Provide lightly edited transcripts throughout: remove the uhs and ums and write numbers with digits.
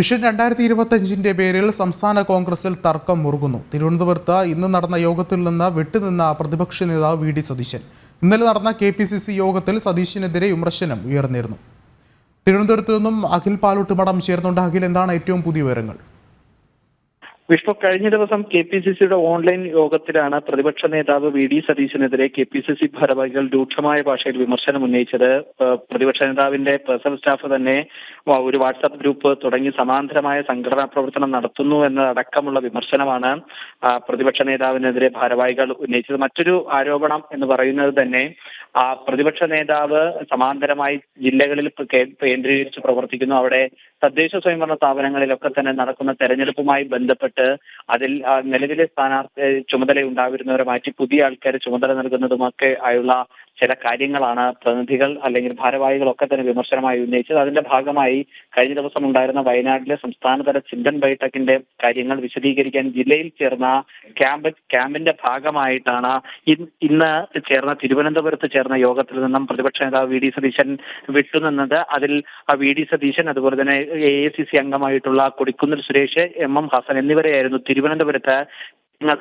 Vision 2025 പേരിൽ സംസ്ഥാന കോൺഗ്രസിൽ തർക്കം മുറുകുന്നു. തിരുവനന്തപുരത്ത് ഇന്ന് നടന്ന യോഗത്തിൽ നിന്ന് വിട്ടുനിന്ന പ്രതിപക്ഷ നേതാവ് വി ഡി സതീശൻ. ഇന്നലെ നടന്ന KPCC യോഗത്തിൽ സതീശനെതിരെ വിമർശനം ഉയർന്നിരുന്നു. തിരുവനന്തപുരത്ത് നിന്നും അഖിൽ പാലോട്ടുമടം ചേർന്നുണ്ട്. അഖിൽ, എന്താണ് ഏറ്റവും പുതിയ വിവരങ്ങൾ? വിഷ്ണു, കഴിഞ്ഞ ദിവസം KPCCയുടെ ഓൺലൈൻ യോഗത്തിലാണ് പ്രതിപക്ഷ നേതാവ് വി ഡി സതീശനെതിരെ KPCC ഭാരവാഹികൾ രൂക്ഷമായ ഭാഷയിൽ വിമർശനം ഉന്നയിച്ചത്. പ്രതിപക്ഷ നേതാവിന്റെ പേഴ്സണൽ സ്റ്റാഫ് തന്നെ ഒരു വാട്സാപ്പ് ഗ്രൂപ്പ് തുടങ്ങി സമാന്തരമായ സംഘടനാ പ്രവർത്തനം നടത്തുന്നു എന്നതടക്കമുള്ള വിമർശനമാണ് പ്രതിപക്ഷ നേതാവിനെതിരെ ഭാരവാഹികൾ ഉന്നയിച്ചത്. മറ്റൊരു ആരോപണം എന്ന് പറയുന്നത് തന്നെ പ്രതിപക്ഷ നേതാവ് സമാന്തരമായി ജില്ലകളിൽ കേന്ദ്രീകരിച്ച് പ്രവർത്തിക്കുന്നു. അവിടെ തദ്ദേശ സ്വയംഭരണ സ്ഥാപനങ്ങളിലൊക്കെ തന്നെ നടക്കുന്ന തെരഞ്ഞെടുപ്പുമായി ബന്ധപ്പെട്ട് അതിൽ നിലവിലെ സ്ഥാനാർത്ഥി ചുമതല ഉണ്ടായിരുന്നവരെ മാറ്റി പുതിയ ആൾക്കാരെ ചുമതല നൽകുന്നതുമൊക്കെ ആയുള്ള ചില കാര്യങ്ങളാണ് പ്രതിനിധികൾ അല്ലെങ്കിൽ ഭാരവാഹികളൊക്കെ തന്നെ വിമർശനമായി ഉന്നയിച്ചത്. അതിന്റെ ഭാഗമായി കഴിഞ്ഞ ദിവസം ഉണ്ടായിരുന്ന വയനാട്ടിലെ സംസ്ഥാനതല ചിൽഡ്രൻ ബയോടെക്കിന്റെ കാര്യങ്ങൾ വിശദീകരിക്കാൻ ജില്ലയിൽ ചേർന്ന ക്യാമ്പിന്റെ ഭാഗമായിട്ടാണ് ഇന്ന് ചേർന്ന തിരുവനന്തപുരത്ത് ചേർന്ന യോഗത്തിൽ നിന്നും പ്രതിപക്ഷ നേതാവ് വി ഡി സതീശൻ വിട്ടുനിന്നത്. അതിൽ വി ഡി സതീശൻ, അതുപോലെ തന്നെ AICC അംഗമായിട്ടുള്ള കൊടിക്കുന്നിൽ സുരേഷ്, MM ഹസൻ എന്നിവരെയായിരുന്നു തിരുവനന്തപുരത്ത്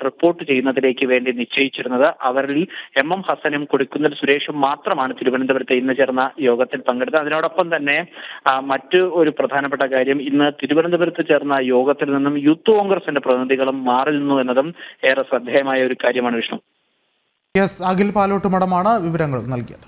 റിപ്പോർട്ട് ചെയ്യുന്നതിലേക്ക് വേണ്ടി നിശ്ചയിച്ചിരുന്നത്. അവരിൽ MM ഹസനും കൊടിക്കുന്നിൽ സുരേഷും മാത്രമാണ് തിരുവനന്തപുരത്ത് ഇന്ന് ചേർന്ന യോഗത്തിൽ പങ്കെടുത്തത്. അതിനോടൊപ്പം തന്നെ മറ്റു ഒരു പ്രധാനപ്പെട്ട കാര്യം, ഇന്ന് തിരുവനന്തപുരത്ത് ചേർന്ന യോഗത്തിൽ നിന്നും യൂത്ത് കോൺഗ്രസിന്റെ പ്രതിനിധികളും മാറി നിന്നു എന്നതും ഏറെ ശ്രദ്ധേയമായ ഒരു കാര്യമാണ്. വിഷ്ണു, അഖിൽ പാലോട്ടുമടമാണ് വിവരങ്ങൾ നൽകിയത്.